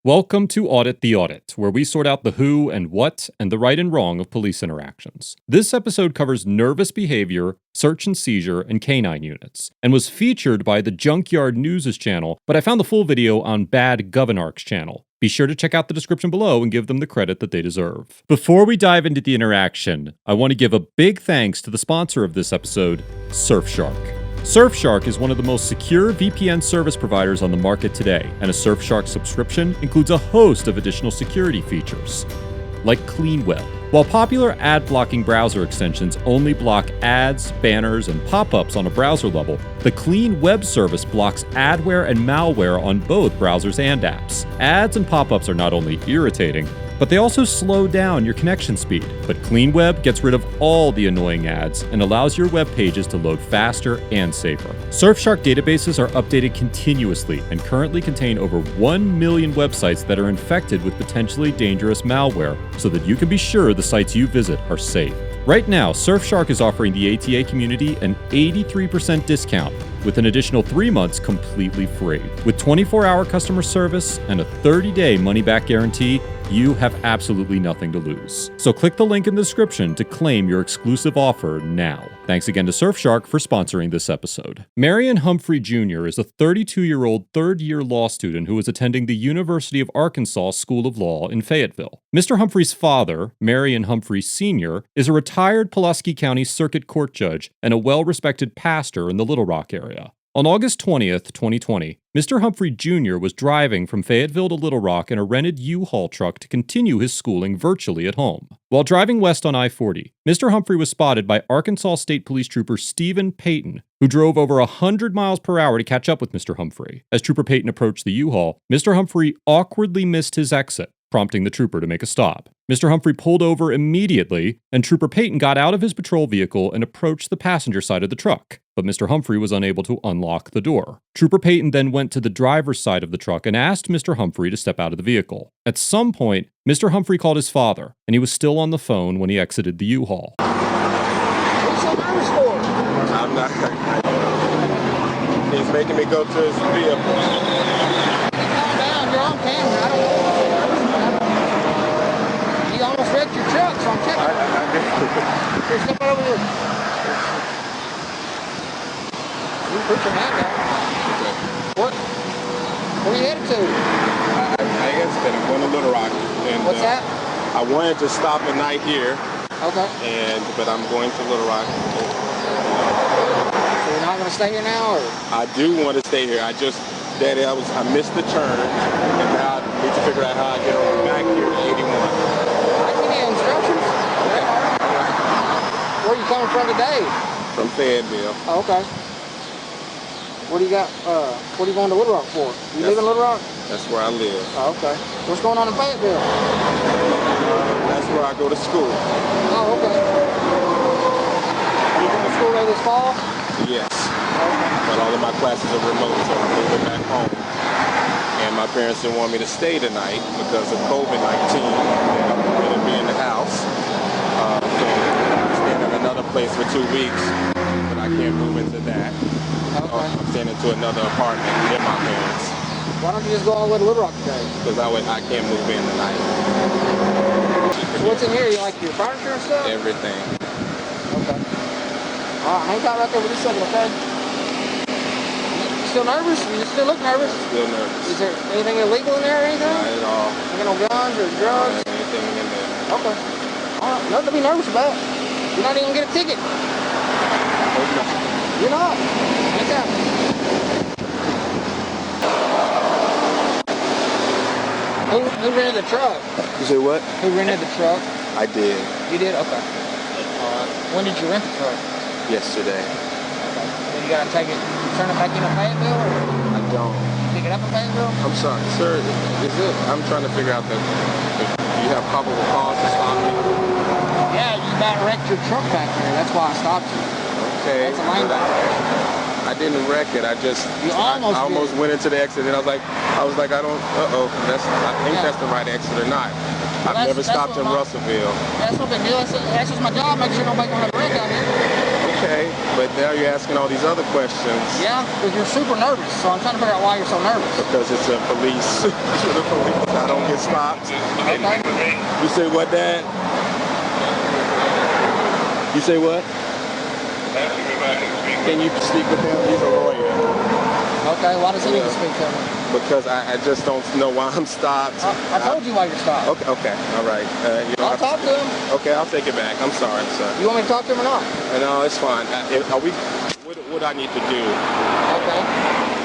Welcome to Audit the Audit, where we sort out the who and what and the right and wrong of police interactions. This episode covers nervous behavior, search and seizure, and canine units, and was featured by the Junkyard News' channel, but I found the full video on Bad Governark's channel. Be sure to check out the description below and give them the credit that they deserve. Before we dive into the interaction, I want to give a big thanks to the sponsor of this episode, Surfshark. Surfshark is one of the most secure VPN service providers on the market today, and a Surfshark subscription includes a host of additional security features, like Clean Web. While popular ad-blocking browser extensions only block ads, banners, and pop-ups on a browser level, the Clean Web service blocks adware and malware on both browsers and apps. Ads and pop-ups are not only irritating, but they also slow down your connection speed. But Clean Web gets rid of all the annoying ads and allows your web pages to load faster and safer. Surfshark databases are updated continuously and currently contain over 1 million websites that are infected with potentially dangerous malware, so that you can be sure the sites you visit are safe. Right now, Surfshark is offering the ATA community an 83% discount with an additional 3 months completely free. With 24-hour customer service and a 30-day money-back guarantee, you have absolutely nothing to lose. So click the link in the description to claim your exclusive offer now. Thanks again to Surfshark for sponsoring this episode. Marion Humphrey Jr. is a 32-year-old third-year law student who is attending the University of Arkansas School of Law in Fayetteville. Mr. Humphrey's father, Marion Humphrey Sr., is a retired Pulaski County Circuit Court judge and a well-respected pastor in the Little Rock area. On August 20th, 2020, Mr. Humphrey Jr. was driving from Fayetteville to Little Rock in a rented U-Haul truck to continue his schooling virtually at home. While driving west on I-40, Mr. Humphrey was spotted by Arkansas State Police Trooper Stephen Payton, who drove over 100 miles per hour to catch up with Mr. Humphrey. As Trooper Payton approached the U-Haul, Mr. Humphrey awkwardly missed his exit, prompting the trooper to make a stop. Mr. Humphrey pulled over immediately, and Trooper Payton got out of his patrol vehicle and approached the passenger side of the truck, but Mr. Humphrey was unable to unlock the door. Trooper Payton then went to the driver's side of the truck and asked Mr. Humphrey to step out of the vehicle. At some point, Mr. Humphrey called his father, and he was still on the phone when he exited the U-Haul. What's so nervous for? I'm not. He's making me go to his vehicle. Calm down, you're on camera. I don't know. You almost wrecked your truck, so I'm checking. Here, step over here. You put your hand down. What? Where are you headed to? I guess that I'm going to Little Rock. And, what's that? I wanted to stop a night here. Okay. But I'm going to Little Rock. So you're not going to stay here now, or? I do want to stay here. Daddy, I missed the turn, and now I need to figure out how I get over back here to 81. I can give you instructions. Where are you coming from today? From Fayetteville. Oh, okay. What do you got? What are you going to Little Rock for? You live in Little Rock? That's where I live. Oh, okay. What's going on in Fayetteville? That's where I go to school. Oh, okay. You going to school there this fall? Yes. Okay. But all of my classes are remote, so I'm moving back home. And my parents didn't want me to stay tonight because of COVID-19. And I'm going to be in the house. So I'm staying at another place for 2 weeks, but I can't move into that. Okay. I'm staying into another apartment near my parents. Why don't you just go all the way to Little Rock today? Because I can't move in tonight. So what's in here? You like your furniture and stuff? Everything. Okay. All right, hang tight right there for just a second, okay? You still nervous? You still look nervous? Still nervous. Is there anything illegal in there or anything? Not at all. You got no guns or drugs? Not anything in there. Okay. All right, nothing to be nervous about. You're not even going to get a ticket. I hope not. You're not. Hang tight. Who rented the truck? You say what? Who rented the truck? I did. You did? Okay. All right. When did you rent the truck? Yesterday. Okay. Then you gotta take it, turn it back into Fayetteville, or I don't. pick it up in Fayetteville? I'm sorry, sir. I'm trying to figure out if you have probable cause to stop me. Yeah, you about wrecked your truck back there. That's why I stopped you. Okay. That's a lane back there. I didn't wreck it. I almost went into the exit, and I was like, I think that's the right exit or not. Well, I've never stopped in Russellville. That's no big deal. That's just my job. Make sure nobody gonna have a wreck out here. Okay, but now you're asking all these other questions. Yeah, because you're super nervous, so I'm trying to figure out why you're so nervous. Because it's a police. The police. I don't get stopped. Okay. You say what, Dad? You say what? Can you speak with him? He's a lawyer. Okay, why does he need to speak to me? Because I just don't know why I'm stopped. I told you why you're stopped. Okay, all right. I'll talk to him. Okay, I'll take it back. I'm sorry, sir. You want me to talk to him or not? No, it's fine. What do I need to do? Okay.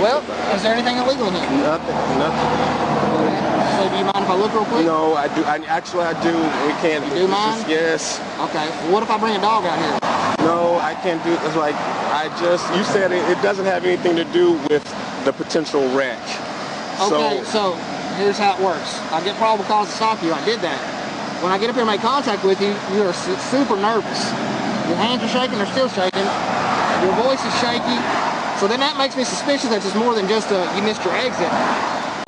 Well, is there anything illegal in here? Nothing. Okay. So do you mind if I look real quick? No, I do. I do. We can't. You do mind? Yes. Okay. Well, what if I bring a dog out here? No, I can't do. It's like you said it doesn't have anything to do with the potential wreck. Okay, so here's how it works. I get probable cause to stop you. I did that. When I get up here and make contact with you, you are super nervous. Your hands are shaking, they're still shaking. Your voice is shaky. So then that makes me suspicious that it's more than just you missed your exit.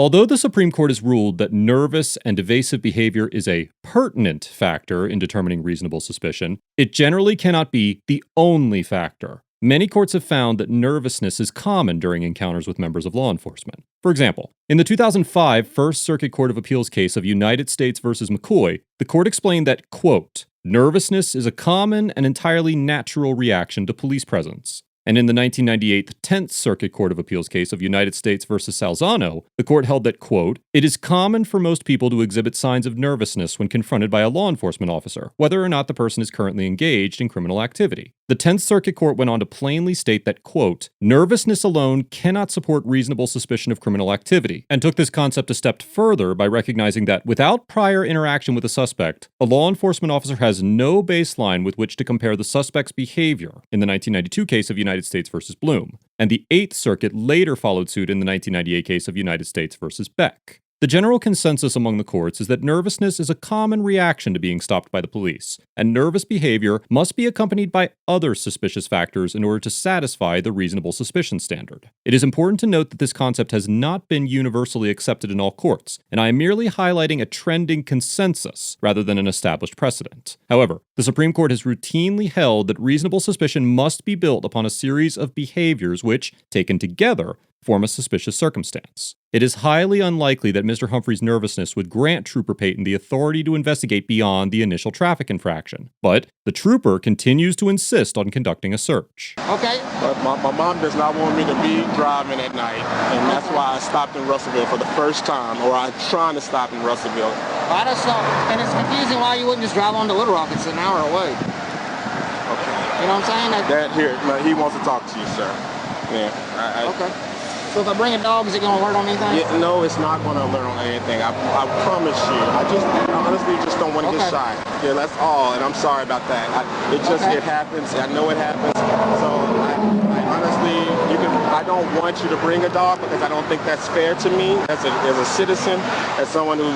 Although the Supreme Court has ruled that nervous and evasive behavior is a pertinent factor in determining reasonable suspicion, it generally cannot be the only factor. Many courts have found that nervousness is common during encounters with members of law enforcement. For example, in the 2005 First Circuit Court of Appeals case of United States versus McCoy, the court explained that, quote, nervousness is a common and entirely natural reaction to police presence. And in the 1998 Tenth Circuit Court of Appeals case of United States versus Salzano, the court held that, quote, it is common for most people to exhibit signs of nervousness when confronted by a law enforcement officer, whether or not the person is currently engaged in criminal activity. The Tenth Circuit Court went on to plainly state that, quote, nervousness alone cannot support reasonable suspicion of criminal activity, and took this concept a step further by recognizing that without prior interaction with a suspect, a law enforcement officer has no baseline with which to compare the suspect's behavior in the 1992 case of United States versus Bloom, and the Eighth Circuit later followed suit in the 1998 case of United States versus Beck. The general consensus among the courts is that nervousness is a common reaction to being stopped by the police, and nervous behavior must be accompanied by other suspicious factors in order to satisfy the reasonable suspicion standard. It is important to note that this concept has not been universally accepted in all courts, and I am merely highlighting a trending consensus rather than an established precedent. However, the Supreme Court has routinely held that reasonable suspicion must be built upon a series of behaviors which, taken together, form a suspicious circumstance. It is highly unlikely that Mr. Humphrey's nervousness would grant Trooper Payton the authority to investigate beyond the initial traffic infraction, but the trooper continues to insist on conducting a search. Okay. But my mom does not want me to be driving at night, and that's why I stopped in Russellville for the first time, or I'm trying to stop in Russellville. I just don't, and it's confusing why you wouldn't just drive on to Little Rock. It's an hour away. Okay. You know what I'm saying? Dad, here, he wants to talk to you, sir. Yeah. Okay. So if I bring a dog, is it going to alert on anything? Yeah, no, it's not going to alert on anything. I promise you. I honestly just don't want to get shot. Yeah, that's all, and I'm sorry about that. It happens. I know it happens. So I honestly, I don't want you to bring a dog because I don't think that's fair to me as a citizen, as someone who,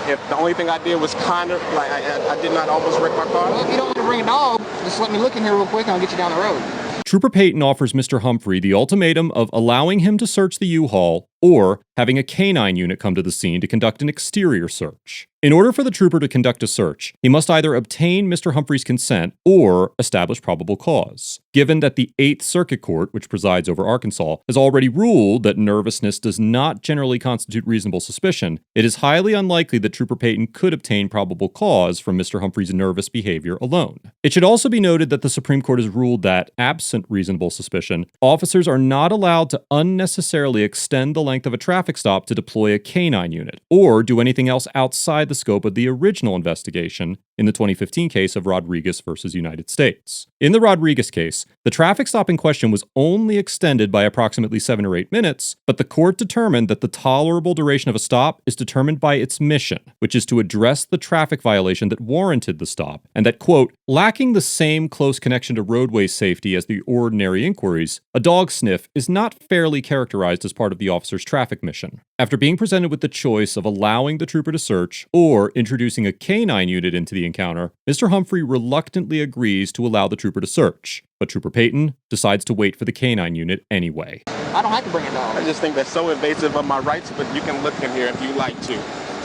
if the only thing I did was kind of like I did not almost wreck my car. Well, if you don't want to bring a dog, just let me look in here real quick and I'll get you down the road. Trooper Payton offers Mr. Humphrey the ultimatum of allowing him to search the U-Haul or having a canine unit come to the scene to conduct an exterior search. In order for the trooper to conduct a search, he must either obtain Mr. Humphrey's consent or establish probable cause. Given that the Eighth Circuit Court, which presides over Arkansas, has already ruled that nervousness does not generally constitute reasonable suspicion, it is highly unlikely that Trooper Payton could obtain probable cause from Mr. Humphrey's nervous behavior alone. It should also be noted that the Supreme Court has ruled that, absent reasonable suspicion, officers are not allowed to unnecessarily extend the length of a traffic stop to deploy a canine unit, or do anything else outside the scope of the original investigation in the 2015 case of Rodriguez versus United States. In the Rodriguez case, the traffic stop in question was only extended by approximately 7 or 8 minutes, but the court determined that the tolerable duration of a stop is determined by its mission, which is to address the traffic violation that warranted the stop, and that, quote, lacking the same close connection to roadway safety as the ordinary inquiries, a dog sniff is not fairly characterized as part of the officer's traffic mission. After being presented with the choice of allowing the trooper to search or introducing a canine unit into the encounter, Mr. Humphrey reluctantly agrees to allow the trooper to search, but Trooper Payton decides to wait for the canine unit anyway. I don't have to bring a dog. I just think that's so invasive of my rights, but you can look in here if you like to.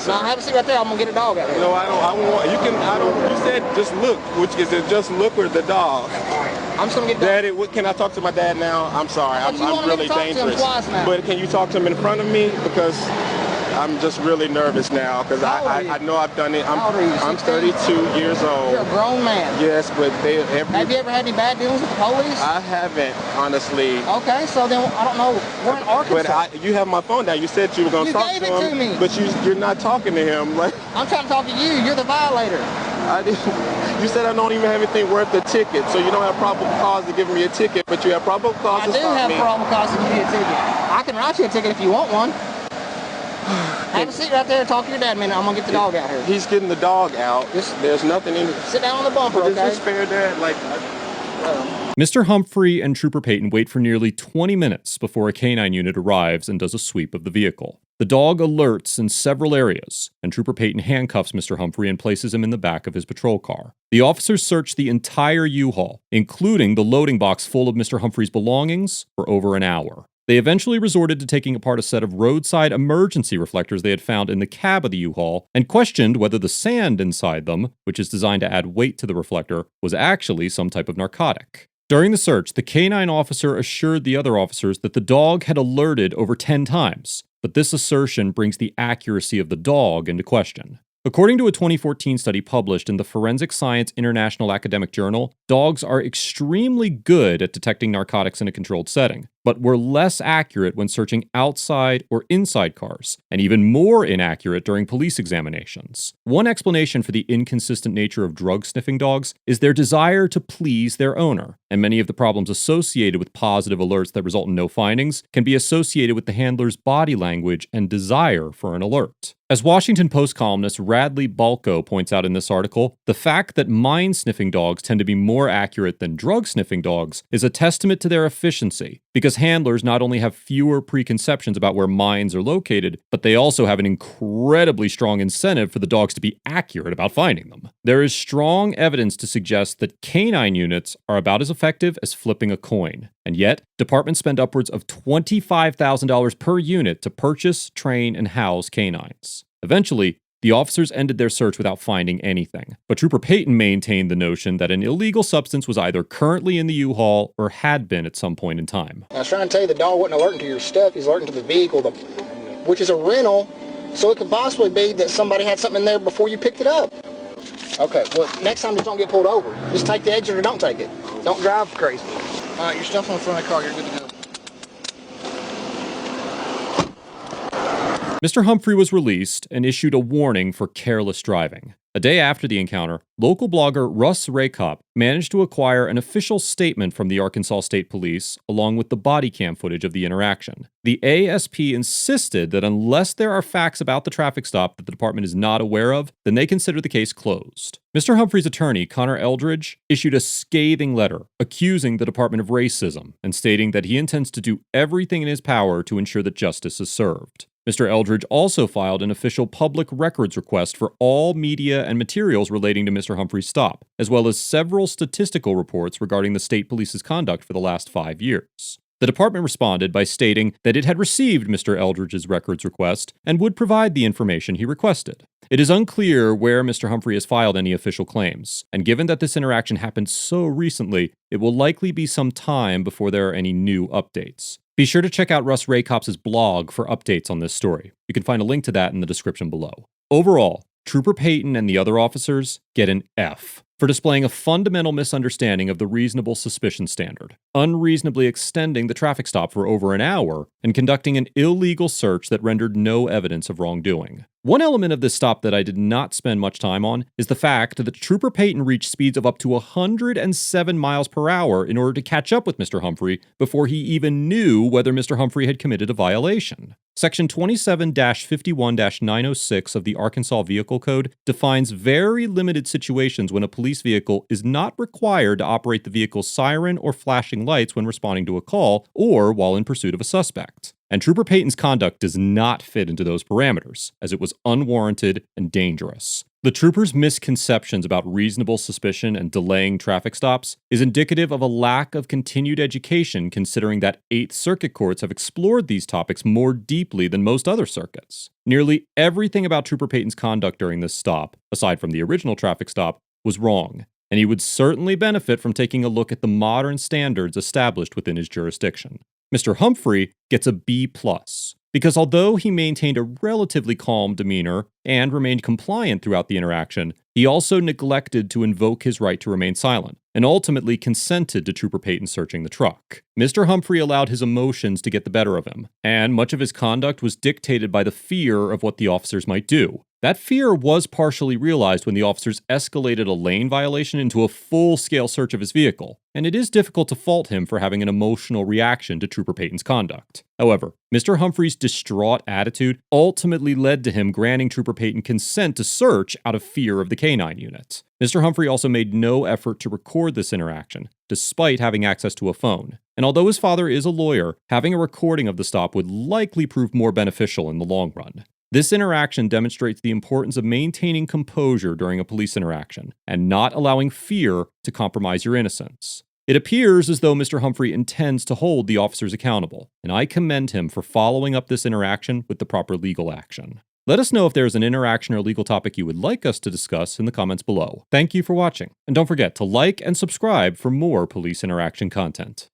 sir. Now, have a seat right there. I'm going to get a dog out here. No, I want, you can, you said just look, which is it just look or the dog? I'm just going to get a dog. Daddy, can I talk to my dad now? I'm sorry, I'm really dangerous. But can you talk to him in front of me? Because I'm just really nervous now because I know I've done it. I'm 32 years old. You're a grown man. Yes, but Have you ever had any bad dealings with the police? I haven't, honestly. Okay, so then I don't know. We're in Arkansas. But you have my phone now. You said you were going to talk to him. You gave it to me. But you're not talking to him. Like I'm trying to talk to you. You're the violator. You said I don't even have anything worth a ticket, so you don't have probable cause to give me a ticket, but you have probable cause to stop me. I do have probable cause to give you a ticket. I can write you a ticket if you want one. Have a seat right there and talk to your dad a minute. I'm going to get the dog out here. He's getting the dog out. There's nothing in it. Sit down on the bumper, okay? Is this fair, Dad? Mr. Humphrey and Trooper Peyton wait for nearly 20 minutes before a canine unit arrives and does a sweep of the vehicle. The dog alerts in several areas, and Trooper Peyton handcuffs Mr. Humphrey and places him in the back of his patrol car. The officers search the entire U-Haul, including the loading box full of Mr. Humphrey's belongings, for over an hour. They eventually resorted to taking apart a set of roadside emergency reflectors they had found in the cab of the U-Haul and questioned whether the sand inside them, which is designed to add weight to the reflector, was actually some type of narcotic. During the search, the canine officer assured the other officers that the dog had alerted over 10 times, but this assertion brings the accuracy of the dog into question. According to a 2014 study published in the Forensic Science International Academic Journal, dogs are extremely good at detecting narcotics in a controlled setting, but were less accurate when searching outside or inside cars, and even more inaccurate during police examinations. One explanation for the inconsistent nature of drug-sniffing dogs is their desire to please their owner, and many of the problems associated with positive alerts that result in no findings can be associated with the handler's body language and desire for an alert. As Washington Post columnist Radley Balko points out in this article, the fact that mind-sniffing dogs tend to be more accurate than drug-sniffing dogs is a testament to their efficiency, because handlers not only have fewer preconceptions about where minds are located, but they also have an incredibly strong incentive for the dogs to be accurate about finding them. There is strong evidence to suggest that canine units are about as effective as flipping a coin, and yet departments spend upwards of $25,000 per unit to purchase, train, and house canines. Eventually, the officers ended their search without finding anything, but Trooper Peyton maintained the notion that an illegal substance was either currently in the U-Haul or had been at some point in time. I was trying to tell you the dog wasn't alerting to your stuff, he's alerting to the vehicle, which is a rental, so it could possibly be that somebody had something in there before you picked it up. Okay, well, next time just don't get pulled over. Just take the exit or don't take it. Don't drive crazy. All right, your stuff's on the front of the car, you're good to go. Mr. Humphrey was released and issued a warning for careless driving. A day after the encounter, local blogger Russ Raycop managed to acquire an official statement from the Arkansas State Police, along with the body cam footage of the interaction. The ASP insisted that unless there are facts about the traffic stop that the department is not aware of, then they consider the case closed. Mr. Humphrey's attorney, Connor Eldridge, issued a scathing letter accusing the department of racism and stating that he intends to do everything in his power to ensure that justice is served. Mr. Eldridge also filed an official public records request for all media and materials relating to Mr. Humphrey's stop, as well as several statistical reports regarding the state police's conduct for the last 5 years. The department responded by stating that it had received Mr. Eldridge's records request and would provide the information he requested. It is unclear where Mr. Humphrey has filed any official claims, and given that this interaction happened so recently, it will likely be some time before there are any new updates. Be sure to check out Russ Raycop's blog for updates on this story. You can find a link to that in the description below. Overall, Trooper Peyton and the other officers get an F for displaying a fundamental misunderstanding of the reasonable suspicion standard, unreasonably extending the traffic stop for over an hour, and conducting an illegal search that rendered no evidence of wrongdoing. One element of this stop that I did not spend much time on is the fact that Trooper Peyton reached speeds of up to 107 miles per hour in order to catch up with Mr. Humphrey before he even knew whether Mr. Humphrey had committed a violation. Section 27-51-906 of the Arkansas Vehicle Code defines very limited situations when a police vehicle is not required to operate the vehicle's siren or flashing lights when responding to a call or while in pursuit of a suspect. and Trooper Payton's conduct does not fit into those parameters, as it was unwarranted and dangerous. The trooper's misconceptions about reasonable suspicion and delaying traffic stops is indicative of a lack of continued education, considering that 8th Circuit courts have explored these topics more deeply than most other circuits. Nearly everything about Trooper Payton's conduct during this stop, aside from the original traffic stop, was wrong, and he would certainly benefit from taking a look at the modern standards established within his jurisdiction. Mr. Humphrey gets a B+, because although he maintained a relatively calm demeanor and remained compliant throughout the interaction, he also neglected to invoke his right to remain silent, and ultimately consented to Trooper Payton searching the truck. Mr. Humphrey allowed his emotions to get the better of him, and much of his conduct was dictated by the fear of what the officers might do. That fear was partially realized when the officers escalated a lane violation into a full-scale search of his vehicle, and it is difficult to fault him for having an emotional reaction to Trooper Payton's conduct. However, Mr. Humphrey's distraught attitude ultimately led to him granting Trooper Payton consent to search out of fear of the Canine unit. Mr. Humphrey also made no effort to record this interaction, despite having access to a phone. And although his father is a lawyer, having a recording of the stop would likely prove more beneficial in the long run. This interaction demonstrates the importance of maintaining composure during a police interaction and not allowing fear to compromise your innocence. It appears as though Mr. Humphrey intends to hold the officers accountable, and I commend him for following up this interaction with the proper legal action. Let us know if there is an interaction or legal topic you would like us to discuss in the comments below. Thank you for watching, and don't forget to like and subscribe for more police interaction content.